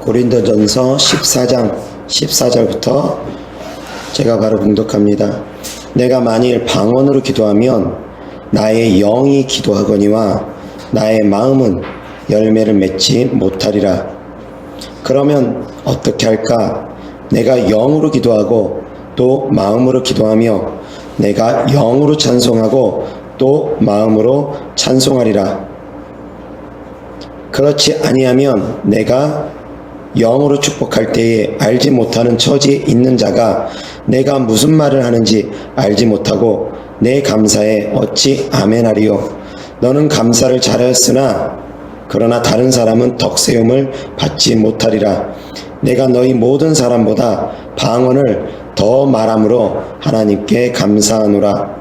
고린도전서 14장 14절부터 제가 바로 봉독합니다. 내가 만일 방언으로 기도하면 나의 영이 기도하거니와 나의 마음은 열매를 맺지 못하리라. 그러면 어떻게 할까? 내가 영으로 기도하고 또 마음으로 기도하며 내가 영으로 찬송하고 또 마음으로 찬송하리라. 그렇지 아니하면 내가 영으로 축복할 때에 알지 못하는 처지에 있는 자가 내가 무슨 말을 하는지 알지 못하고 내 감사에 어찌 아멘하리요. 너는 감사를 잘하였으나 그러나 다른 사람은 덕세움을 받지 못하리라. 내가 너희 모든 사람보다 방언을 더 말함으로 하나님께 감사하노라.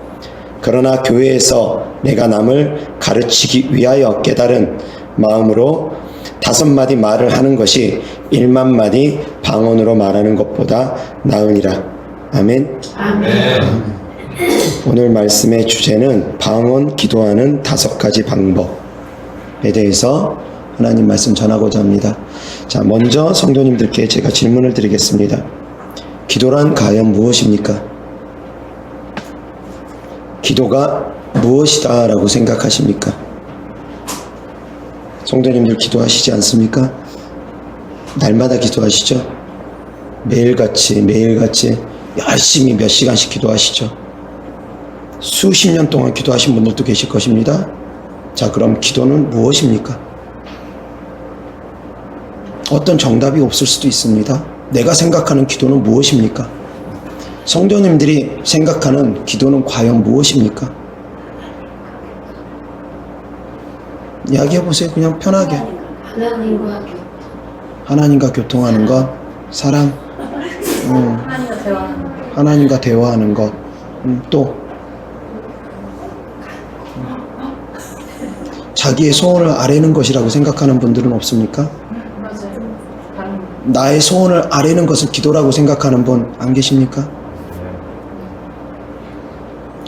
그러나 교회에서 내가 남을 가르치기 위하여 깨달은 마음으로 5마디 말을 하는 것이 1만 마디 방언으로 말하는 것보다 나으니라. 아멘. 아멘. 오늘 말씀의 주제는 방언 기도하는 5가지 방법에 대해서 하나님 말씀 전하고자 합니다. 자, 먼저 성도님들께 제가 질문을 드리겠습니다. 기도란 과연 무엇입니까? 기도가 무엇이다 라고 생각하십니까? 성도님들 기도하시지 않습니까? 날마다 기도하시죠? 매일같이 열심히 몇 시간씩 기도하시죠? 수십 년 동안 기도하신 분들도 계실 것입니다. 자, 그럼 기도는 무엇입니까? 어떤 정답이 없을 수도 있습니다. 내가 생각하는 기도는 무엇입니까? 성도님들이 생각하는 기도는 과연 무엇입니까? 이야기해보세요. 그냥 편하게. 하나님과 교통하는 것, 사랑, 하나님과 대화하는 것, 또 자기의 소원을 아뢰는 것이라고 생각하는 분들은 없습니까? 나의 소원을 아뢰는 것을 기도라고 생각하는 분 안 계십니까?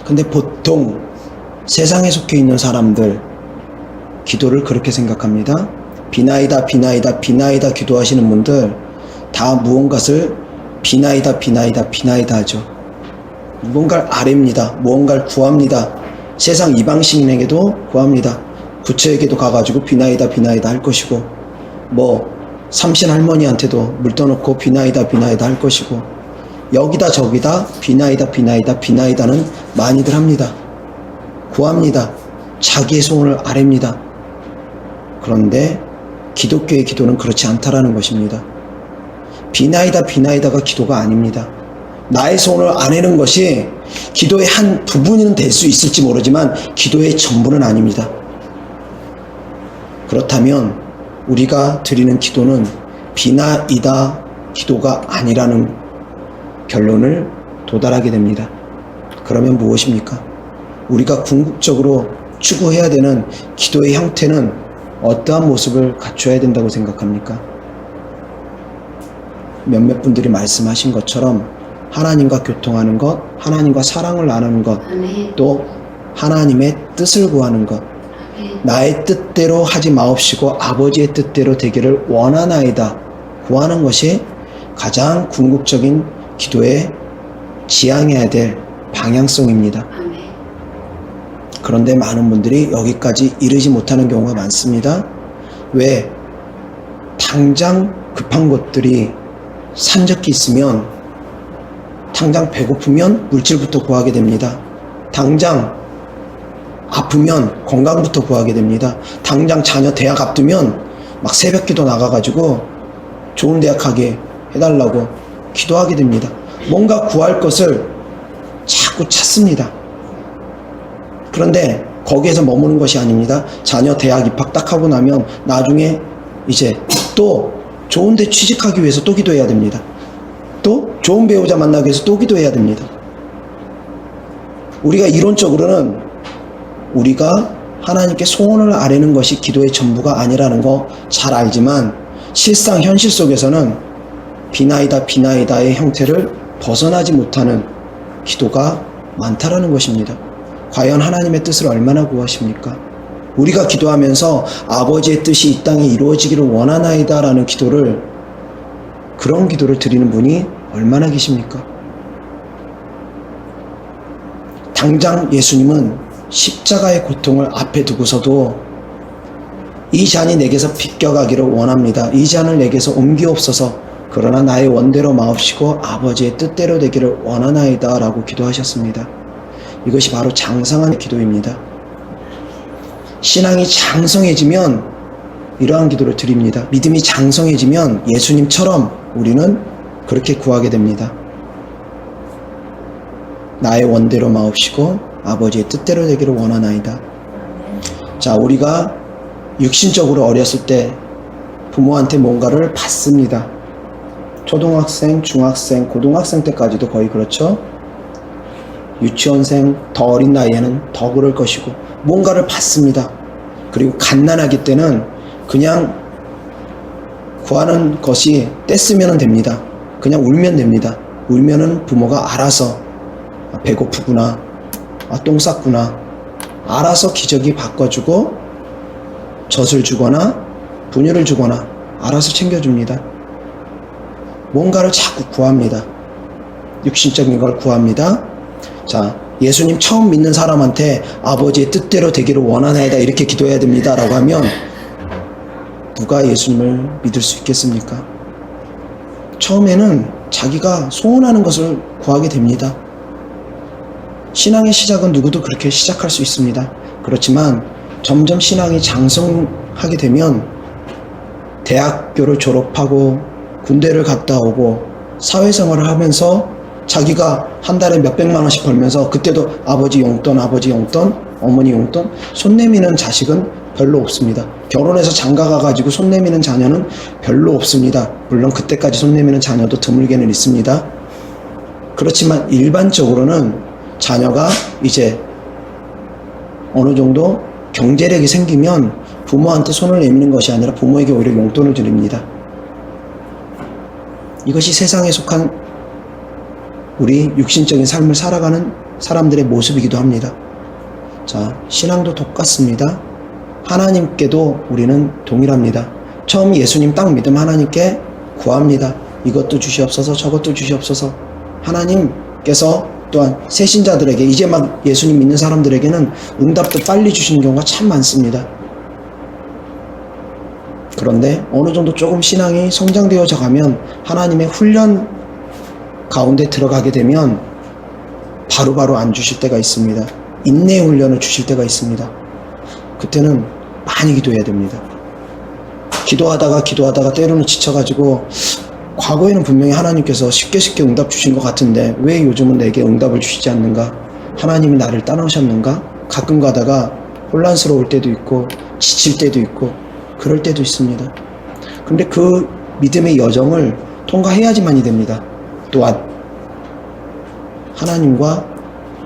근데 보통 세상에 속해 있는 사람들 기도를 그렇게 생각합니다. 비나이다 기도하시는 분들 다 무언가를 비나이다 하죠. 무언가를 아뢰입니다. 무언가를 구합니다. 세상 이방신에게도 구합니다. 부처에게도 가가지고 비나이다 할 것이고, 삼신 할머니한테도 물 떠놓고 비나이다 할 것이고, 여기다 저기다 비나이다는 많이들 합니다. 구합니다. 자기의 소원을 아뢰입니다. 그런데 기독교의 기도는 그렇지 않다라는 것입니다. 비나이다가 기도가 아닙니다. 나의 소원을 아뢰는 것이 기도의 한 부분은 될 수 있을지 모르지만 기도의 전부는 아닙니다. 그렇다면 우리가 드리는 기도는 비나이다 기도가 아니라는 결론을 도달하게 됩니다. 그러면 무엇입니까? 우리가 궁극적으로 추구해야 되는 기도의 형태는 어떠한 모습을 갖춰야 된다고 생각합니까? 몇몇 분들이 말씀하신 것처럼 하나님과 교통하는 것, 하나님과 사랑을 나누는 것, 또 하나님의 뜻을 구하는 것, 나의 뜻대로 하지 마옵시고 아버지의 뜻대로 되기를 원하나이다 구하는 것이 가장 궁극적인 기도에 지향해야 될 방향성입니다. 그런데 많은 분들이 여기까지 이르지 못하는 경우가 많습니다. 왜? 당장 급한 것들이 산적히 있으면, 당장 배고프면 물질부터 구하게 됩니다. 당장 아프면 건강부터 구하게 됩니다. 당장 자녀 대학 앞두면 막 새벽기도 나가가지고 좋은 대학 가게 해달라고 기도하게 됩니다. 뭔가 구할 것을 자꾸 찾습니다. 그런데 거기에서 머무는 것이 아닙니다. 자녀 대학 입학 딱 하고 나면 나중에 이제 또 좋은 데 취직하기 위해서 또 기도해야 됩니다. 또 좋은 배우자 만나기 위해서 또 기도해야 됩니다. 우리가 이론적으로는 우리가 하나님께 소원을 아뢰는 것이 기도의 전부가 아니라는 거 잘 알지만 실상 현실 속에서는 비나이다의 형태를 벗어나지 못하는 기도가 많다라는 것입니다. 과연 하나님의 뜻을 얼마나 구하십니까? 우리가 기도하면서 아버지의 뜻이 이 땅에 이루어지기를 원하나이다 라는 기도를 그런 기도를 드리는 분이 얼마나 계십니까? 당장 예수님은 십자가의 고통을 앞에 두고서도 이 잔이 내게서 비껴가기를 원합니다. 이 잔을 내게서 옮기옵소서. 그러나 나의 원대로 마옵시고 아버지의 뜻대로 되기를 원하나이다 라고 기도하셨습니다. 이것이 바로 장성한 기도입니다. 신앙이 장성해지면 이러한 기도를 드립니다. 믿음이 장성해지면 예수님처럼 우리는 그렇게 구하게 됩니다. 나의 원대로 마옵시고 아버지의 뜻대로 되기를 원하나이다. 자, 우리가 육신적으로 어렸을 때 부모한테 뭔가를 받습니다. 초등학생, 중학생, 고등학생 때까지도 거의 그렇죠. 유치원생, 더 어린 나이에는 더 그럴 것이고 뭔가를 받습니다. 그리고 갓난아기 때는 그냥 구하는 것이 떼쓰면 됩니다. 그냥 울면 됩니다. 울면은 부모가 알아서 배고프구나, 똥 쌌구나, 알아서 기저귀 바꿔주고 젖을 주거나 분유를 주거나 알아서 챙겨줍니다. 뭔가를 자꾸 구합니다. 육신적인 걸 구합니다. 자, 예수님 처음 믿는 사람한테 아버지의 뜻대로 되기를 원하나이다 이렇게 기도해야 됩니다 라고 하면 누가 예수님을 믿을 수 있겠습니까? 처음에는 자기가 소원하는 것을 구하게 됩니다. 신앙의 시작은 누구도 그렇게 시작할 수 있습니다. 그렇지만 점점 신앙이 장성하게 되면 대학교를 졸업하고 군대를 갔다 오고 사회생활을 하면서 자기가 한 달에 몇백만 원씩 벌면서 그때도 아버지 용돈, 어머니 용돈 손 내미는 자식은 별로 없습니다. 결혼해서 장가 가가지고 손 내미는 자녀는 별로 없습니다. 물론 그때까지 손 내미는 자녀도 드물게는 있습니다. 그렇지만 일반적으로는 자녀가 이제 어느 정도 경제력이 생기면 부모한테 손을 내미는 것이 아니라 부모에게 오히려 용돈을 드립니다. 이것이 세상에 속한 우리 육신적인 삶을 살아가는 사람들의 모습이기도 합니다. 자, 신앙도 똑같습니다. 하나님께도 우리는 동일합니다. 처음 예수님 딱 믿으면 하나님께 구합니다. 이것도 주시옵소서, 저것도 주시옵소서. 하나님께서 또한 새신자들에게 이제 막 예수님 믿는 사람들에게는 응답도 빨리 주시는 경우가 참 많습니다. 그런데 어느 정도 조금 신앙이 성장되어져 가면 하나님의 훈련 가운데 들어가게 되면 바로바로 안 주실 때가 있습니다. 인내의 훈련을 주실 때가 있습니다. 그때는 많이 기도해야 됩니다. 기도하다가 때로는 지쳐가지고 과거에는 분명히 하나님께서 쉽게 응답 주신 것 같은데 왜 요즘은 내게 응답을 주시지 않는가? 하나님이 나를 떠나셨는가? 가끔 가다가 혼란스러울 때도 있고 지칠 때도 있고 그럴 때도 있습니다. 그런데 그 믿음의 여정을 통과해야지만이 됩니다. 또한 하나님과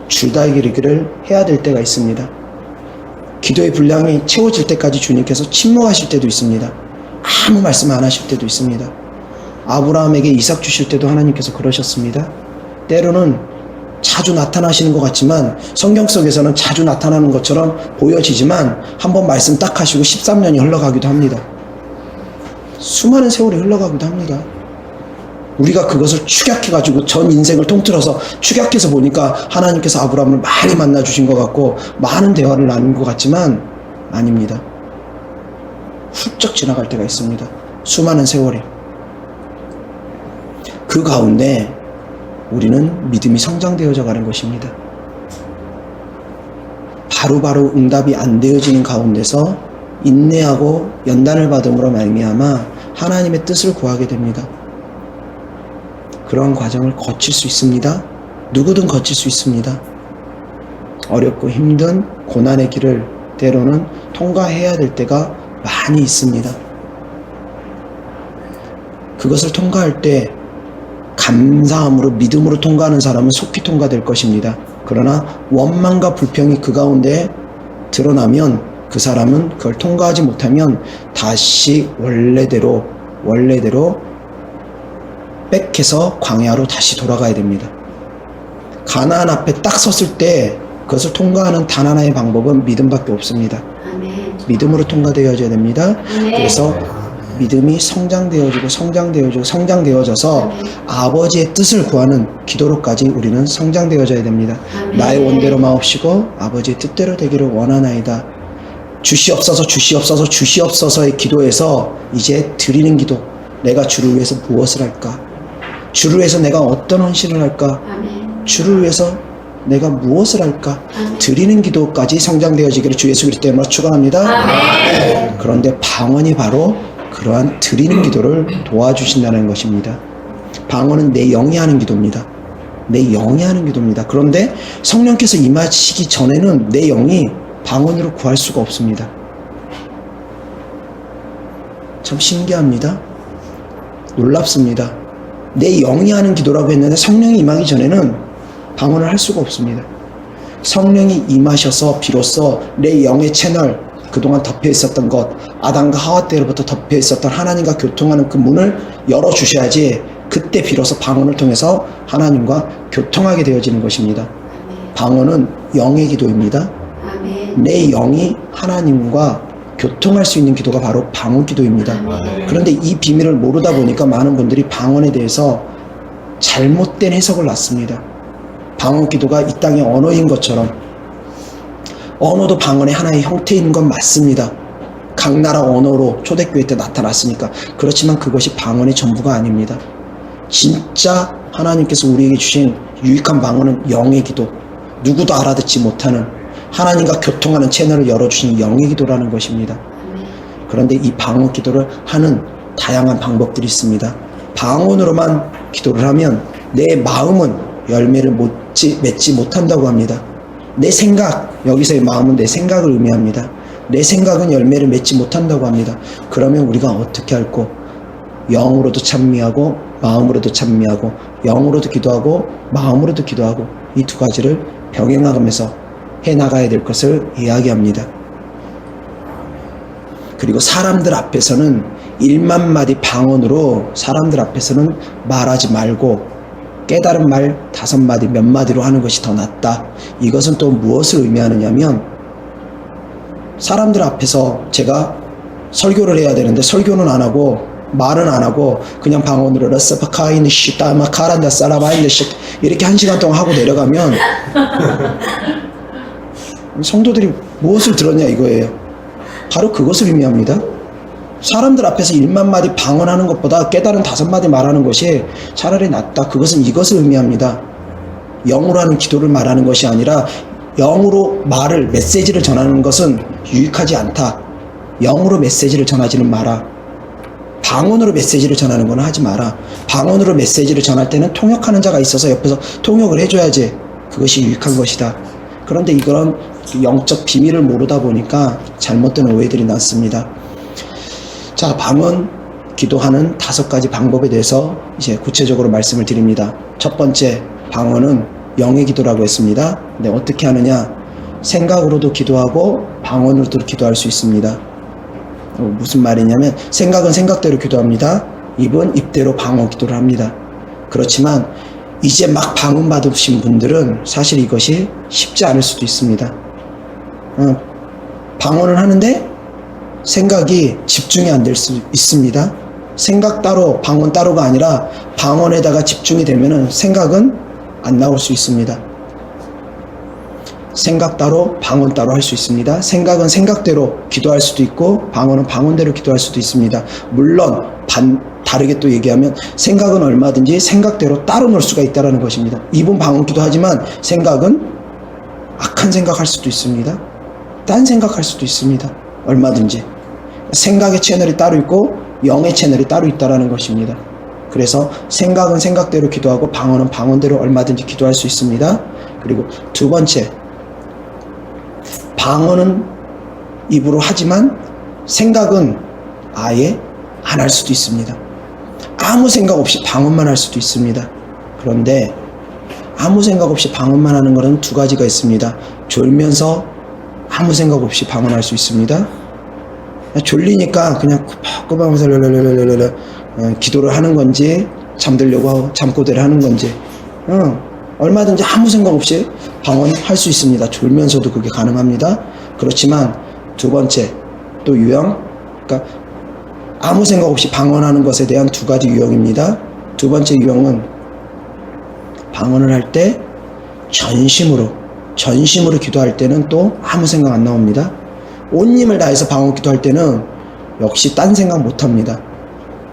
줄다리기를 해야 될 때가 있습니다. 기도의 분량이 채워질 때까지 주님께서 침묵하실 때도 있습니다. 아무 말씀 안 하실 때도 있습니다. 아브라함에게 이삭 주실 때도 하나님께서 그러셨습니다. 때로는 자주 나타나시는 것 같지만 성경 속에서는 자주 나타나는 것처럼 보여지지만 한번 말씀 딱 하시고 13년이 흘러가기도 합니다. 수많은 세월이 흘러가기도 합니다. 우리가 그것을 축약해가지고 전 인생을 통틀어서 축약해서 보니까 하나님께서 아브라함을 많이 만나주신 것 같고 많은 대화를 나눈 것 같지만 아닙니다. 훌쩍 지나갈 때가 있습니다. 수많은 세월이. 그 가운데 우리는 믿음이 성장되어져 가는 것입니다. 바로바로 응답이 안 되어지는 가운데서 인내하고 연단을 받음으로 말미암아 하나님의 뜻을 구하게 됩니다. 그런 과정을 거칠 수 있습니다. 누구든 거칠 수 있습니다. 어렵고 힘든 고난의 길을 때로는 통과해야 될 때가 많이 있습니다. 그것을 통과할 때 감사함으로 믿음으로 통과하는 사람은 속히 통과될 것입니다. 그러나 원망과 불평이 그 가운데 드러나면 그 사람은 그걸 통과하지 못하면 다시 원래대로 백해서 광야로 다시 돌아가야 됩니다. 가나안 앞에 딱 섰을 때 그것을 통과하는 단 하나의 방법은 믿음밖에 없습니다. 아멘. 믿음으로 통과되어야 됩니다. 아멘. 그래서 믿음이 성장되어져서 아버지의 뜻을 구하는 기도로까지 우리는 성장되어져야 됩니다. 나의 원대로 마옵시고 아버지의 뜻대로 되기를 원하나이다. 주시옵소서의 기도에서 이제 드리는 기도. 내가 주를 위해서 무엇을 할까? 주를 위해서 내가 어떤 헌신을 할까? 주를 위해서 내가 무엇을 할까? 드리는 기도까지 성장되어지기를 주 예수 그리스도 이름으로 축원합니다. 그런데 방언이 바로 그러한 드리는 기도를 도와주신다는 것입니다. 방언은 내 영이 하는 기도입니다. 내 영이 하는 기도입니다. 그런데 성령께서 임하시기 전에는 내 영이 방언으로 구할 수가 없습니다. 참 신기합니다. 놀랍습니다. 내 영이 하는 기도라고 했는데 성령이 임하기 전에는 방언을 할 수가 없습니다. 성령이 임하셔서 비로소 내 영의 채널, 그동안 덮여 있었던 것, 아담과 하와 때로부터 덮여 있었던 하나님과 교통하는 그 문을 열어주셔야지 그때 비로소 방언을 통해서 하나님과 교통하게 되어지는 것입니다. 방언은 영의 기도입니다. 내 영이 하나님과 교통할 수 있는 기도가 바로 방언 기도입니다. 그런데 이 비밀을 모르다 보니까 많은 분들이 방언에 대해서 잘못된 해석을 놨습니다. 방언 기도가 이 땅의 언어인 것처럼, 언어도 방언의 하나의 형태인 건 맞습니다. 각 나라 언어로 초대교회 때 나타났으니까. 그렇지만 그것이 방언의 전부가 아닙니다. 진짜 하나님께서 우리에게 주신 유익한 방언은 영의 기도, 누구도 알아듣지 못하는 하나님과 교통하는 채널을 열어주신 영의 기도라는 것입니다. 그런데 이 방언 기도를 하는 다양한 방법들이 있습니다. 방언으로만 기도를 하면 내 마음은 열매를 맺지 못한다고 합니다. 내 생각, 여기서의 마음은 내 생각을 의미합니다. 내 생각은 열매를 맺지 못한다고 합니다. 그러면 우리가 어떻게 할꼬? 영으로도 찬미하고 마음으로도 찬미하고 영으로도 기도하고 마음으로도 기도하고 이 두 가지를 병행하면서 해나가야 될 것을 이야기합니다. 그리고 사람들 앞에서는 1만 마디 방언으로 사람들 앞에서는 말하지 말고 깨달은 말 5마디 몇 마디로 하는 것이 더 낫다. 이것은 또 무엇을 의미하느냐면 사람들 앞에서 제가 설교를 해야 되는데 설교는 안 하고 말은 안 하고 그냥 방언으로 러스파카이니 시타마 카란다 사라바인드 시 이렇게 1시간 동안 하고 내려가면 성도들이 무엇을 들었냐 이거예요. 바로 그것을 의미합니다. 사람들 앞에서 1만 마디 방언하는 것보다 깨달은 5마디 말하는 것이 차라리 낫다. 그것은 이것을 의미합니다. 영으로 하는 기도를 말하는 것이 아니라 영으로 말을, 메시지를 전하는 것은 유익하지 않다. 영으로 메시지를 전하지는 마라. 방언으로 메시지를 전하는 건 하지 마라. 방언으로 메시지를 전할 때는 통역하는 자가 있어서 옆에서 통역을 해줘야지 그것이 유익한 것이다. 그런데 이런 영적 비밀을 모르다 보니까 잘못된 오해들이 났습니다. 자, 방언 기도하는 5가지 방법에 대해서 이제 구체적으로 말씀을 드립니다. 첫 번째, 방언은 영의 기도라고 했습니다. 근데 어떻게 하느냐? 생각으로도 기도하고 방언으로도 기도할 수 있습니다. 무슨 말이냐면 생각은 생각대로 기도합니다. 입은 입대로 방언 기도를 합니다. 그렇지만 이제 막 방언 받으신 분들은 사실 이것이 쉽지 않을 수도 있습니다. 방언을 하는데 생각이 집중이 안 될 수 있습니다. 생각 따로 방언 따로가 아니라 방언에다가 집중이 되면은 생각은 안 나올 수 있습니다. 생각 따로 방언 따로 할 수 있습니다. 생각은 생각대로 기도할 수도 있고 방언은 방언대로 기도할 수도 있습니다. 물론 다르게 또 얘기하면 생각은 얼마든지 생각대로 따로 놀 수가 있다는 것입니다. 입은 방언 기도하지만 생각은 악한 생각할 수도 있습니다. 딴 생각할 수도 있습니다. 얼마든지 생각의 채널이 따로 있고 영의 채널이 따로 있다는 것입니다. 그래서 생각은 생각대로 기도하고 방언은 방언대로 얼마든지 기도할 수 있습니다. 그리고 두 번째, 방언은 입으로 하지만 생각은 아예 안 할 수도 있습니다. 아무 생각 없이 방언만 할 수도 있습니다. 그런데 아무 생각 없이 방언만 하는 것은 2가지가 있습니다. 졸면서 아무 생각 없이 방언할 수 있습니다. 졸리니까 그냥 꾸벅꾸벅하면서 기도를 하는 건지 잠들려고 잠꼬대를 하는 건지 얼마든지 아무 생각 없이 방언할 수 있습니다. 졸면서도 그게 가능합니다. 그렇지만 두 번째 또 유형, 그러니까 아무 생각 없이 방언하는 것에 대한 두 가지 유형입니다. 두 번째 유형은 방언을 할 때 전심으로 기도할 때는 또 아무 생각 안 나옵니다. 온 힘을 다해서 방언 기도할 때는 역시 딴 생각 못 합니다.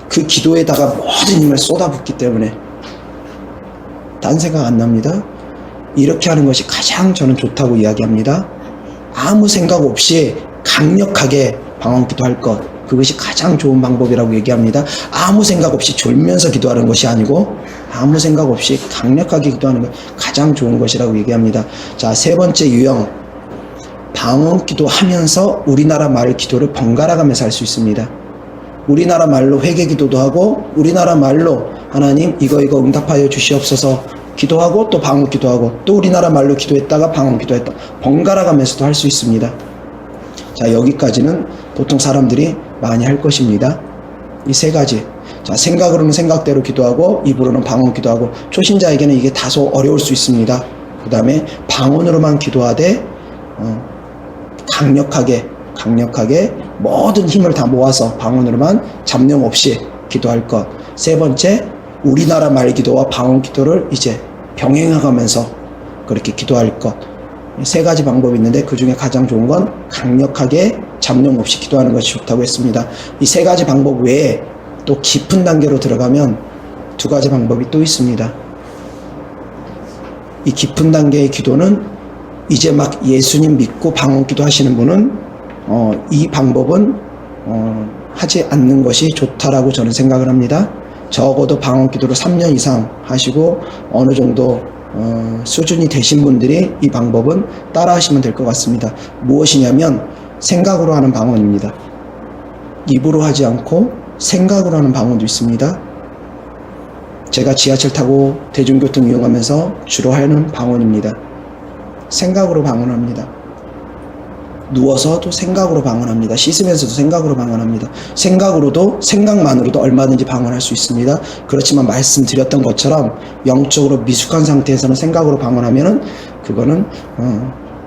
그 기도에다가 모든 힘을 쏟아붓기 때문에 딴 생각 안 납니다. 이렇게 하는 것이 가장 저는 좋다고 이야기합니다. 아무 생각 없이 강력하게 방언 기도할 것, 그것이 가장 좋은 방법이라고 얘기합니다. 아무 생각 없이 졸면서 기도하는 것이 아니고 아무 생각 없이 강력하게 기도하는 것 가장 좋은 것이라고 얘기합니다. 자, 세 번째 유형, 방언 기도하면서 우리나라 말 기도를 번갈아 가면서 할 수 있습니다. 우리나라 말로 회개 기도도 하고 우리나라 말로 하나님 이거 응답하여 주시옵소서 기도하고 또 방언 기도하고 또 우리나라 말로 기도했다가 방언 기도했다 번갈아 가면서도 할 수 있습니다. 자, 여기까지는 보통 사람들이 많이 할 것입니다. 이 세 가지. 자, 생각으로는 생각대로 기도하고 입으로는 방언 기도하고 초신자에게는 이게 다소 어려울 수 있습니다. 그 다음에 방언으로만 기도하되 강력하게 모든 힘을 다 모아서 방언으로만 잡념 없이 기도할 것. 세 번째, 우리나라 말 기도와 방언 기도를 이제 병행해가면서 그렇게 기도할 것. 세 가지 방법이 있는데 그 중에 가장 좋은 건 강력하게 잡념 없이 기도하는 것이 좋다고 했습니다. 이 세 가지 방법 외에 또 깊은 단계로 들어가면 두 가지 방법이 또 있습니다. 이 깊은 단계의 기도는 이제 막 예수님 믿고 방언 기도 하시는 분은 이 방법은 하지 않는 것이 좋다라고 저는 생각을 합니다. 적어도 방언 기도를 3년 이상 하시고 어느 정도 수준이 되신 분들이 이 방법은 따라 하시면 될 것 같습니다. 무엇이냐면 생각으로 하는 방언입니다. 입으로 하지 않고 생각으로 하는 방언도 있습니다. 제가 지하철 타고 대중교통 이용하면서 주로 하는 방언입니다. 생각으로 방언합니다. 누워서도 생각으로 방언합니다. 씻으면서도 생각으로 방언합니다. 생각만으로도 얼마든지 방언할 수 있습니다. 그렇지만 말씀드렸던 것처럼 영적으로 미숙한 상태에서는 생각으로 방언하면은 그거는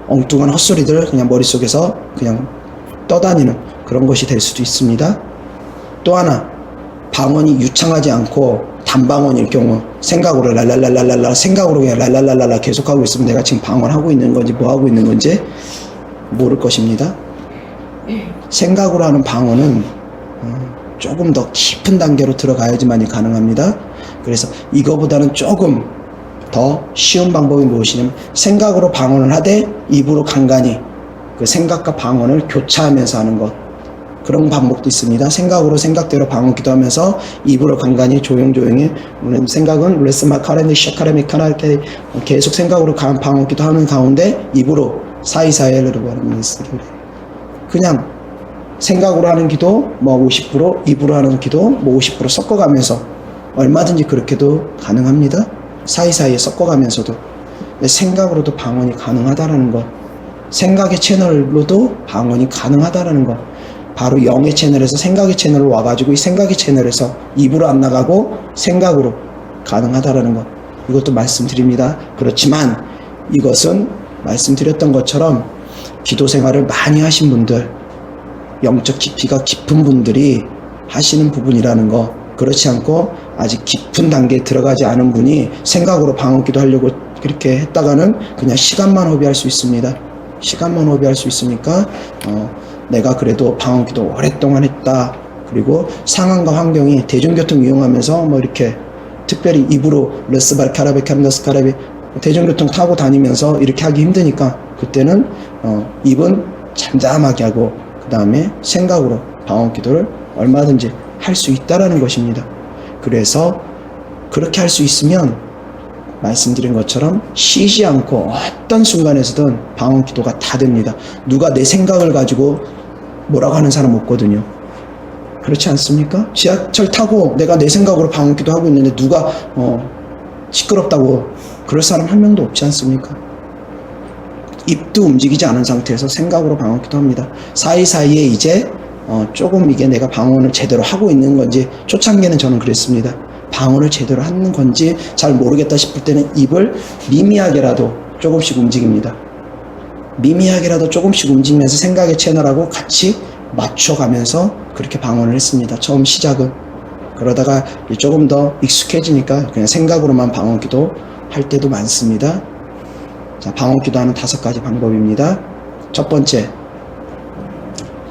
엉뚱한 헛소리들 그냥 머릿속에서 그냥 떠다니는 그런 것이 될 수도 있습니다. 또 하나, 방언이 유창하지 않고 단방언일 경우 생각으로 랄랄랄랄랄라 생각으로 그냥 랄랄랄랄라 계속하고 있으면 내가 지금 방언하고 있는 건지 뭐 하고 있는 건지 모를 것입니다. 생각으로 하는 방언은 조금 더 깊은 단계로 들어가야지만이 가능합니다. 그래서 이거보다는 조금 더 쉬운 방법이 무엇이냐면 생각으로 방언을 하되 입으로 간간히 그 생각과 방언을 교차하면서 하는 것, 그런 방법도 있습니다. 생각으로 생각대로 방언 기도하면서 입으로 간간히 조용조용히 생각은 레스마 카레미 샤카레미 카날 때 계속 생각으로 방언 기도하는 가운데 입으로 사이사이를 그냥 생각으로 하는 기도 뭐 50% 입으로 하는 기도 뭐 50% 섞어가면서 얼마든지 그렇게도 가능합니다. 사이사이에 섞어가면서도 생각으로도 방언이 가능하다라는 것, 생각의 채널로도 방언이 가능하다라는 것, 바로 영의 채널에서 생각의 채널로 와가지고 이 생각의 채널에서 입으로 안 나가고 생각으로 가능하다라는 것, 이것도 말씀드립니다. 그렇지만 이것은 말씀드렸던 것처럼 기도 생활을 많이 하신 분들, 영적 깊이가 깊은 분들이 하시는 부분이라는 거, 그렇지 않고 아직 깊은 단계에 들어가지 않은 분이 생각으로 방언 기도하려고 그렇게 했다가는 그냥 시간만 허비할 수 있습니다. 시간만 허비할 수 있으니까 내가 그래도 방언 기도 오랫동안 했다, 그리고 상황과 환경이 대중교통 이용하면서 뭐 이렇게 특별히 입으로 레스발 카라베 캄너스 카라베 대중교통 타고 다니면서 이렇게 하기 힘드니까 그때는 입은 잠잠하게 하고 그 다음에 생각으로 방언 기도를 얼마든지 할 수 있다라는 것입니다. 그래서 그렇게 할 수 있으면 말씀드린 것처럼 쉬지 않고 어떤 순간에서든 방언 기도가 다 됩니다. 누가 내 생각을 가지고 뭐라고 하는 사람 없거든요. 그렇지 않습니까? 지하철 타고 내가 내 생각으로 방언 기도하고 있는데 누가 시끄럽다고 그럴 사람 한 명도 없지 않습니까? 입도 움직이지 않은 상태에서 생각으로 방언 기도합니다. 사이사이에 이제 조금 이게 내가 방언을 제대로 하고 있는 건지, 초창기에는 저는 그랬습니다. 방언을 제대로 하는 건지 잘 모르겠다 싶을 때는 입을 미미하게라도 조금씩 움직입니다. 미미하게라도 조금씩 움직이면서 생각의 채널하고 같이 맞춰가면서 그렇게 방언을 했습니다. 처음 시작은. 그러다가 조금 더 익숙해지니까 그냥 생각으로만 방언 기도 할 때도 많습니다. 자, 방언 기도하는 5가지 방법입니다. 첫 번째,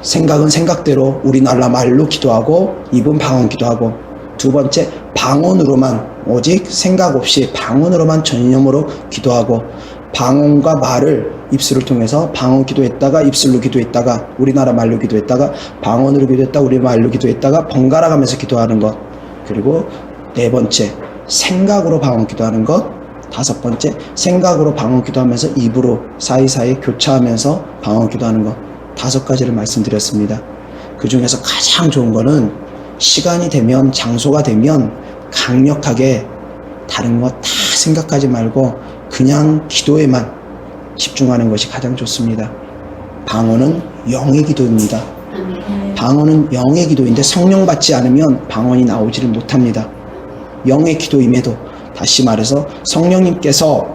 생각은 생각대로 우리나라 말로 기도하고 입은 방언 기도하고, 두 번째, 방언으로만, 오직 생각 없이 방언으로만 전념으로 기도하고, 방언과 말을 입술을 통해서 방언 기도했다가 입술로 기도했다가 우리나라 말로 기도했다가 방언으로 기도했다가 우리 말로 기도했다가 번갈아 가면서 기도하는 것. 그리고 네 번째, 생각으로 방언 기도하는 것. 다섯 번째, 생각으로 방언 기도하면서 입으로 사이사이 교차하면서 방언 기도하는 것. 5가지를 말씀드렸습니다. 그 중에서 가장 좋은 거는 시간이 되면, 장소가 되면 강력하게 다른 거 다 생각하지 말고 그냥 기도에만 집중하는 것이 가장 좋습니다. 방언은 영의 기도입니다. 방언은 영의 기도인데 성령 받지 않으면 방언이 나오지를 못합니다. 영의 기도임에도, 다시 말해서 성령님께서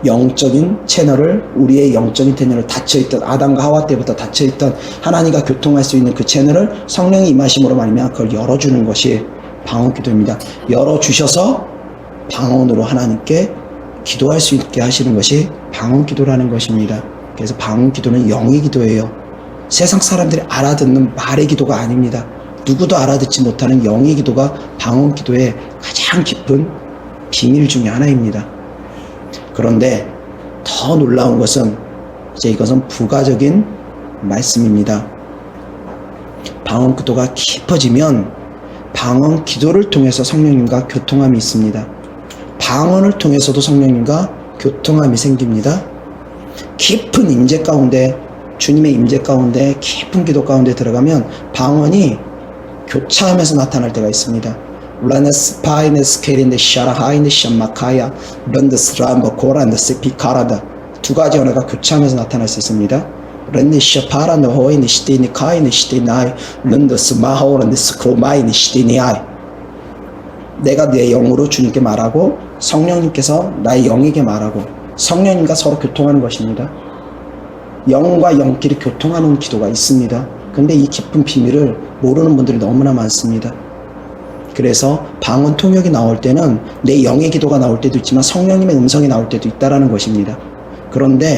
영적인 채널을, 우리의 영적인 채널을 닫혀있던, 아담과 하와 때부터 닫혀있던 하나님과 교통할 수 있는 그 채널을 성령이 임하심으로 말미암아 그걸 열어주는 것이 방언 기도입니다. 열어주셔서 방언으로 하나님께 기도할 수 있게 하시는 것이 방언 기도라는 것입니다. 그래서 방언 기도는 영의 기도예요. 세상 사람들이 알아듣는 말의 기도가 아닙니다. 누구도 알아듣지 못하는 영의 기도가 방언 기도의 가장 깊은 비밀 중에 하나입니다. 그런데 더 놀라운 것은, 이제 이것은 부가적인 말씀입니다. 방언 기도가 깊어지면 방언 기도를 통해서 성령님과 교통함이 있습니다. 방언을 통해서도 성령님과 교통함이 생깁니다. 깊은 임재 가운데, 주님의 임재 가운데, 깊은 기도 가운데 들어가면 방언이 교차하면서 나타날 때가 있습니다. 라네스 파이네스 케린데 샤라하인데 샴마카야 런드스 람버 고란드 세피카라다. 2가지 언어가 교차하면서 나타날 수 있습니다. 런니샤 파란드 호이니 시티니 카이니 시티나이 런드스 마하오란드 스크로마이니 시티니아이. 내가 내 영으로 주님께 말하고 성령님께서 나의 영에게 말하고, 성령님과 서로 교통하는 것입니다. 영과 영끼리 교통하는 기도가 있습니다. 근데 이 깊은 비밀을 모르는 분들이 너무나 많습니다. 그래서 방언 통역이 나올 때는 내 영의 기도가 나올 때도 있지만 성령님의 음성이 나올 때도 있다라는 것입니다. 그런데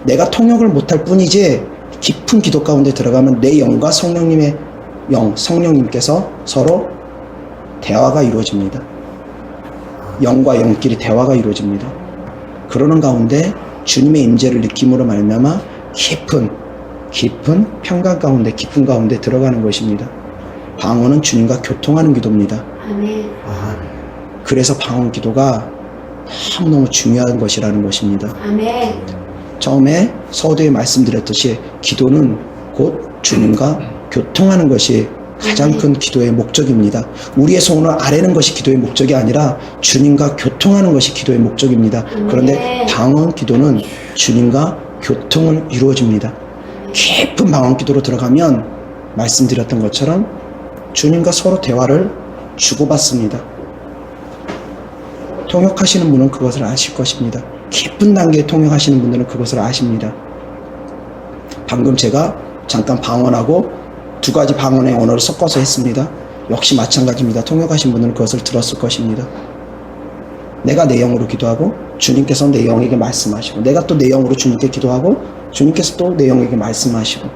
내가 통역을 못할 뿐이지 깊은 기도 가운데 들어가면 내 영과 성령님의 영, 성령님께서 서로 대화가 이루어집니다. 영과 영끼리 대화가 이루어집니다. 그러는 가운데 주님의 임재를 느낌으로 말미암아 깊은 평강 가운데, 깊은 가운데 들어가는 것입니다. 방언은 주님과 교통하는 기도입니다. 아멘. 그래서 방언 기도가 너무너무 중요한 것이라는 것입니다. 아멘. 처음에 서두에 말씀드렸듯이 기도는 곧 주님과 교통하는 것이 가장 큰 기도의 목적입니다. 우리의 소원을 아뢰는 것이 기도의 목적이 아니라 주님과 교통하는 것이 기도의 목적입니다. 그런데 방언 기도는 주님과 교통을 이루어집니다. 깊은 방언 기도로 들어가면 말씀드렸던 것처럼 주님과 서로 대화를 주고받습니다. 통역하시는 분은 그것을 아실 것입니다. 깊은 단계에 통역하시는 분들은 그것을 아십니다. 방금 제가 잠깐 방언하고 2가지 방언의 언어를 섞어서 했습니다. 역시 마찬가지입니다. 통역하신 분들은 그것을 들었을 것입니다. 내가 내 영으로 기도하고 주님께서 내 영에게 말씀하시고, 내가 또 내 영으로 주님께 기도하고 주님께서 또 내 영에게 말씀하시고,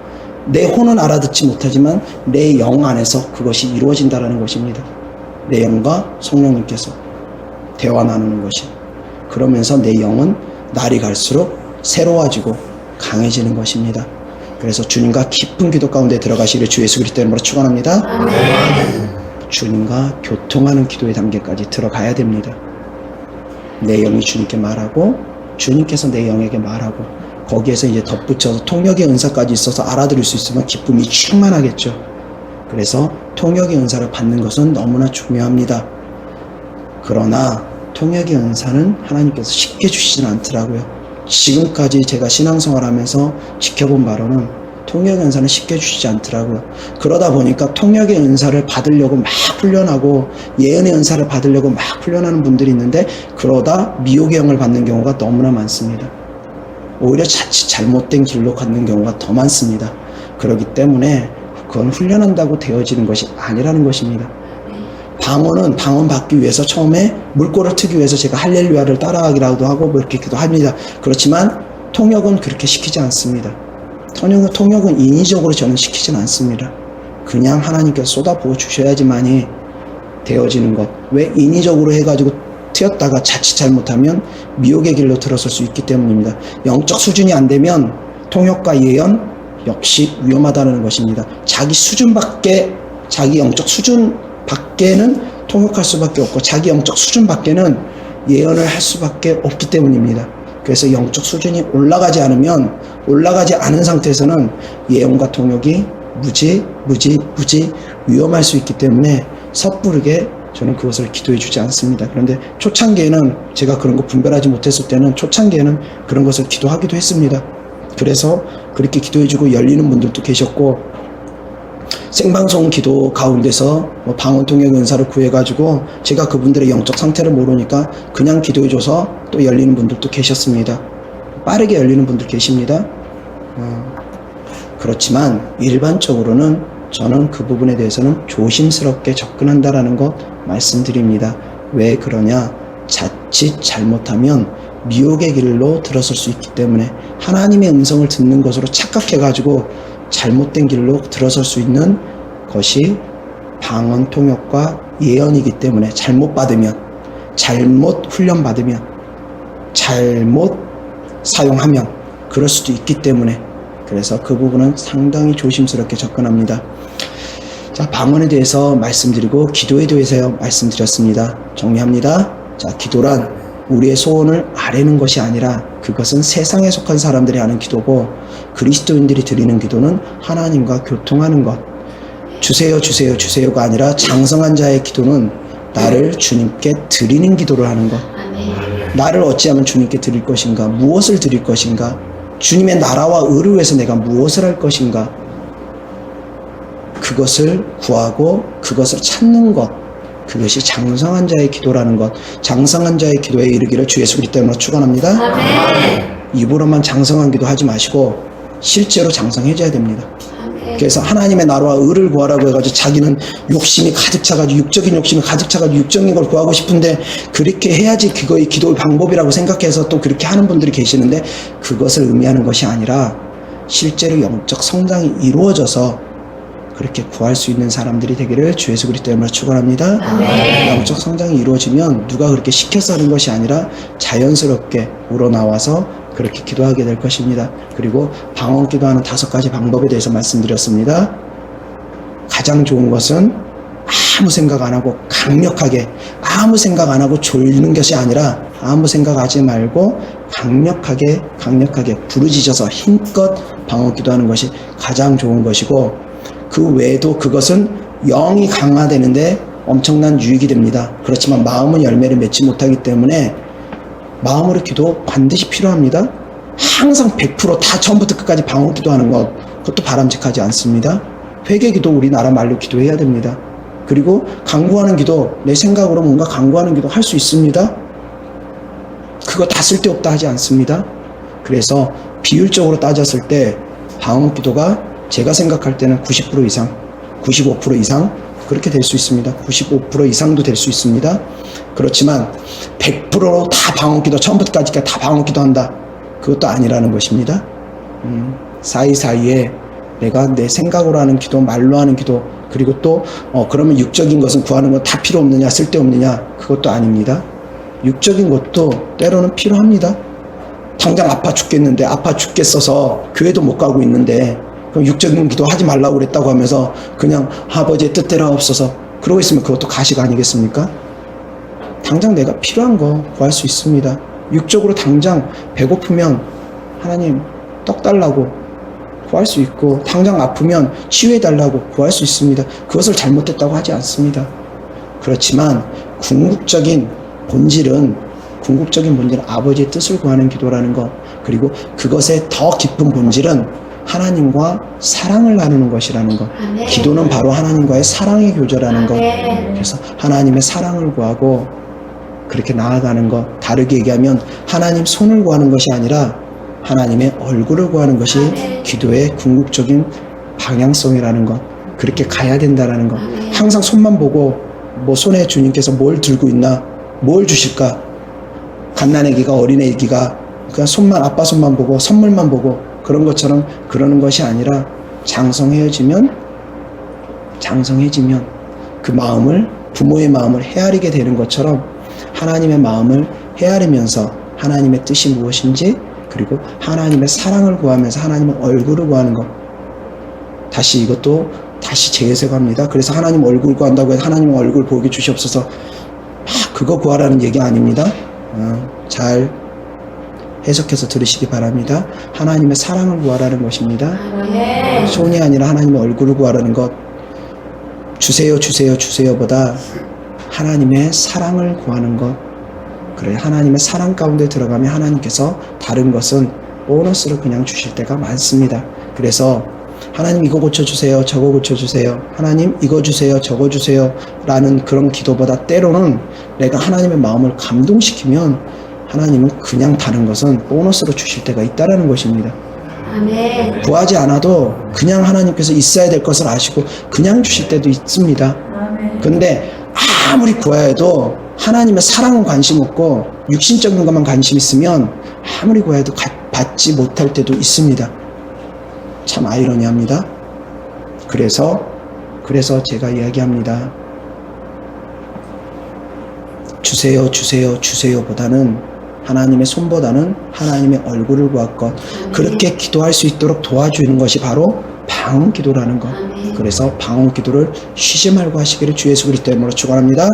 내 혼은 알아듣지 못하지만 내 영 안에서 그것이 이루어진다는 것입니다. 내 영과 성령님께서 대화 나누는 것이. 그러면서 내 영은 날이 갈수록 새로워지고 강해지는 것입니다. 그래서 주님과 깊은 기도 가운데 들어가시기를 주 예수 그리스도 이름으로 축원합니다. 주님과 교통하는 기도의 단계까지 들어가야 됩니다. 내 영이 주님께 말하고 주님께서 내 영에게 말하고, 거기에서 이제 덧붙여서 통역의 은사까지 있어서 알아들을 수 있으면 기쁨이 충만하겠죠. 그래서 통역의 은사를 받는 것은 너무나 중요합니다. 그러나 통역의 은사는 하나님께서 쉽게 주시지는 않더라고요. 지금까지 제가 신앙생활하면서 지켜본 바로는 통역의 은사는 쉽게 주시지 않더라고요. 그러다 보니까 통역의 은사를 받으려고 막 훈련하고 예언의 은사를 받으려고 막 훈련하는 분들이 있는데, 그러다 미혹의 영을 받는 경우가 너무나 많습니다. 오히려 자칫 잘못된 길로 가는 경우가 더 많습니다. 그렇기 때문에 그건 훈련한다고 되어지는 것이 아니라는 것입니다. 방언은 방언 받기 위해서 처음에 물꼬를 트기 위해서 제가 할렐루야를 따라하기라도 하고 뭐 이렇게 기도합니다. 그렇지만 통역은 그렇게 시키지 않습니다. 통역은 인위적으로 저는 시키진 않습니다. 그냥 하나님께서 쏟아부어 주셔야지만이 되어지는 것. 왜 인위적으로 해가지고 튀었다가 자칫 잘못하면 미혹의 길로 들어설 수 있기 때문입니다. 영적 수준이 안 되면 통역과 예언 역시 위험하다는 것입니다. 자기 영적 수준 밖에는 통역할 수밖에 없고 자기 영적 수준 밖에는 예언을 할 수밖에 없기 때문입니다. 그래서 영적 수준이 올라가지 않은 상태에서는 예언과 통역이 무지 위험할 수 있기 때문에 섣부르게 저는 그것을 기도해 주지 않습니다. 그런데 초창기에는 제가 그런 거 분별하지 못했을 때는 초창기에는 그런 것을 기도하기도 했습니다. 그래서 그렇게 기도해 주고 열리는 분들도 계셨고 생방송 기도 가운데서 방언 통역 은사를 구해가지고 제가 그분들의 영적 상태를 모르니까 그냥 기도해줘서 또 열리는 분들도 계셨습니다. 빠르게 열리는 분들 계십니다. 그렇지만 일반적으로는 저는 그 부분에 대해서는 조심스럽게 접근한다라는 것 말씀드립니다. 왜 그러냐? 자칫 잘못하면 미혹의 길로 들어설 수 있기 때문에 하나님의 음성을 듣는 것으로 착각해가지고 잘못된 길로 들어설 수 있는 것이 방언 통역과 예언이기 때문에 잘못 받으면, 잘못 훈련받으면, 잘못 사용하면 그럴 수도 있기 때문에 그래서 그 부분은 상당히 조심스럽게 접근합니다. 자, 방언에 대해서 말씀드리고 기도에 대해서 말씀드렸습니다. 정리합니다. 자, 기도란 우리의 소원을 아뢰는 것이 아니라 그것은 세상에 속한 사람들이 하는 기도고 그리스도인들이 드리는 기도는 하나님과 교통하는 것. 주세요가 아니라 장성한 자의 기도는 나를 주님께 드리는 기도를 하는 것. 나를 어찌하면 주님께 드릴 것인가? 무엇을 드릴 것인가? 주님의 나라와 의를 위해서 내가 무엇을 할 것인가? 그것을 구하고 그것을 찾는 것. 그것이 장성한 자의 기도라는 것. 장성한 자의 기도에 이르기를 주 예수 그리스도 이름으로 축원합니다. 입으로만 장성한 기도 하지 마시고 실제로 장성해져야 됩니다. 그래서 하나님의 나라와 의를 구하라고 해가지고 자기는 욕심이 가득 차가지고 육적인 욕심이 가득 차가지고 육적인 걸 구하고 싶은데 그렇게 해야지 그거의 기도의 방법이라고 생각해서 또 그렇게 하는 분들이 계시는데 그것을 의미하는 것이 아니라 실제로 영적 성장이 이루어져서 그렇게 구할 수 있는 사람들이 되기를 주 예수 그리스도 이름으로 축원합니다. 영적 성장이 이루어지면 누가 그렇게 시켜서 하는 것이 아니라 자연스럽게 우러나와서 그렇게 기도하게 될 것입니다. 그리고 방언 기도하는 5가지 방법에 대해서 말씀드렸습니다. 가장 좋은 것은 아무 생각 안 하고 강력하게 아무 생각 안 하고 졸는 것이 아니라 아무 생각하지 말고 강력하게 부르짖어서 힘껏 방언 기도하는 것이 가장 좋은 것이고 그 외에도 그것은 영이 강화되는데 엄청난 유익이 됩니다. 그렇지만 마음은 열매를 맺지 못하기 때문에 마음으로 기도 반드시 필요합니다. 항상 100% 처음부터 끝까지 방언 기도하는 것 그것도 바람직하지 않습니다. 회개 기도 우리나라 말로 기도해야 됩니다. 그리고 간구하는 기도 내 생각으로 뭔가 간구하는 기도 할 수 있습니다. 그거 다 쓸데없다 하지 않습니다. 그래서 비율적으로 따졌을 때 방언 기도가 제가 생각할 때는 90% 이상 95% 이상 그렇게 될 수 있습니다. 95% 이상도 될 수 있습니다. 그렇지만 100%로 다 방언기도 처음부터 까지까지 다 방언기도 한다. 그것도 아니라는 것입니다. 사이사이에 내가 내 생각으로 하는 기도, 말로 하는 기도, 그리고 또 그러면 육적인 것은 구하는 건 다 필요 없느냐, 쓸데없느냐, 그것도 아닙니다. 육적인 것도 때로는 필요합니다. 당장 아파 죽겠는데, 아파 죽겠어서 교회도 못 가고 있는데 그럼 육적인 기도 하지 말라고 그랬다고 하면서 그냥 아버지의 뜻대로 하옵소서 그러고 있으면 그것도 가식 아니겠습니까? 당장 내가 필요한 거 구할 수 있습니다. 육적으로 당장 배고프면 하나님 떡 달라고 구할 수 있고 당장 아프면 치유해 달라고 구할 수 있습니다. 그것을 잘못했다고 하지 않습니다. 그렇지만 궁극적인 본질은 아버지의 뜻을 구하는 기도라는 것, 그리고 그것의 더 깊은 본질은 하나님과 사랑을 나누는 것이라는 것. 아멘. 기도는 바로 하나님과의 사랑의 교제라는 것. 그래서 하나님의 사랑을 구하고 그렇게 나아가는 것. 다르게 얘기하면 하나님 손을 구하는 것이 아니라 하나님의 얼굴을 구하는 것이 기도의 궁극적인 방향성이라는 것, 그렇게 가야 된다라는 것. 항상 손만 보고 뭐 손에 주님께서 뭘 들고 있나, 뭘 주실까, 갓난아기가 어린애기가 그냥 손만, 아빠 손만 보고 선물만 보고 그런 것처럼 그러는 것이 아니라 장성해지면 그 마음을, 부모의 마음을 헤아리게 되는 것처럼 하나님의 마음을 헤아리면서 하나님의 뜻이 무엇인지, 그리고 하나님의 사랑을 구하면서 하나님의 얼굴을 구하는 것. 다시 이것도 다시 재해석합니다. 그래서 하나님 얼굴 구한다고 해서 하나님 얼굴 보게 주시옵소서 그거 구하라는 얘기 아닙니다. 잘 해석해서 들으시기 바랍니다. 하나님의 사랑을 구하라는 것입니다. 손이 아니라 하나님의 얼굴을 구하라는 것. 주세요 주세요 주세요보다 하나님의 사랑을 구하는 것. 그래, 하나님의 사랑 가운데 들어가면 하나님께서 다른 것은 보너스로 그냥 주실 때가 많습니다. 그래서 하나님 이거 고쳐주세요, 저거 고쳐주세요, 하나님 이거 주세요, 저거 주세요 라는 그런 기도보다 때로는 내가 하나님의 마음을 감동시키면 하나님은 그냥 다른 것은 보너스로 주실 때가 있다는 것입니다. 아멘. 구하지 않아도 그냥 하나님께서 있어야 될 것을 아시고 그냥 주실 때도 있습니다. 근데 아무리 구해야 해도 하나님의 사랑은 관심 없고 육신적인 것만 관심 있으면 아무리 구해도 받지 못할 때도 있습니다. 참 아이러니합니다. 그래서 제가 이야기합니다. 주세요 주세요 주세요보다는 하나님의 손보다는 하나님의 얼굴을 구할 것, 그렇게 기도할 수 있도록 도와주는 것이 바로 방언 기도라는 것. 그래서 방언 기도를 쉬지 말고 하시기를 주 예수 그리스도의 이름으로 축원합니다.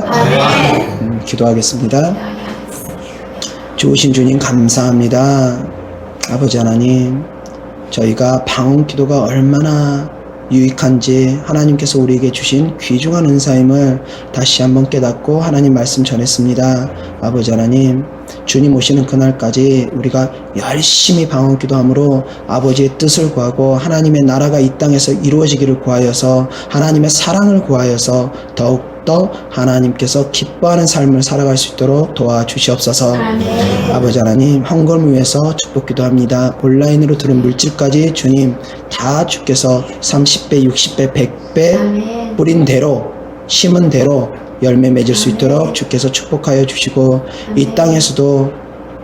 기도하겠습니다. 좋으신 주님 감사합니다. 아버지 하나님, 저희가 방언 기도가 얼마나 유익한지 하나님께서 우리에게 주신 귀중한 은사임을 다시 한번 깨닫고 하나님 말씀 전했습니다. 아버지 하나님, 주님 오시는 그날까지 우리가 열심히 방언 기도함으로 아버지의 뜻을 구하고 하나님의 나라가 이 땅에서 이루어지기를 구하여서 하나님의 사랑을 구하여서 더욱더 하나님께서 기뻐하는 삶을 살아갈 수 있도록 도와주시옵소서. 아버지 하나님, 헌금을 위해서 축복 기도합니다. 온라인으로 들은 물질까지 주님 다 주께서 30배, 60배, 100배 뿌린 대로, 심은 대로 열매 맺을 수 있도록 주께서 축복하여 주시고, 이 땅에서도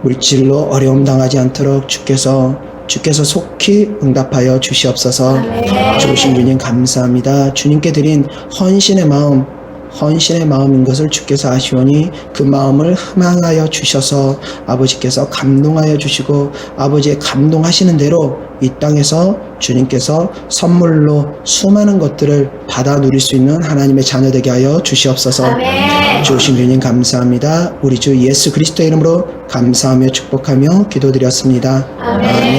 물질로 어려움 당하지 않도록 주께서 속히 응답하여 주시옵소서. 좋으신 주님 감사합니다. 주님께 드린 헌신의 마음인 것을 주께서 아시오니 그 마음을 흠앙하여 주셔서 아버지께서 감동하여 주시고, 아버지의 감동하시는 대로 이 땅에서 주님께서 선물로 수많은 것들을 받아 누릴 수 있는 하나님의 자녀 되게 하여 주시옵소서. 주신 주님 감사합니다. 우리 주 예수 그리스도의 이름으로 감사하며 축복하며 기도드렸습니다. 아멘.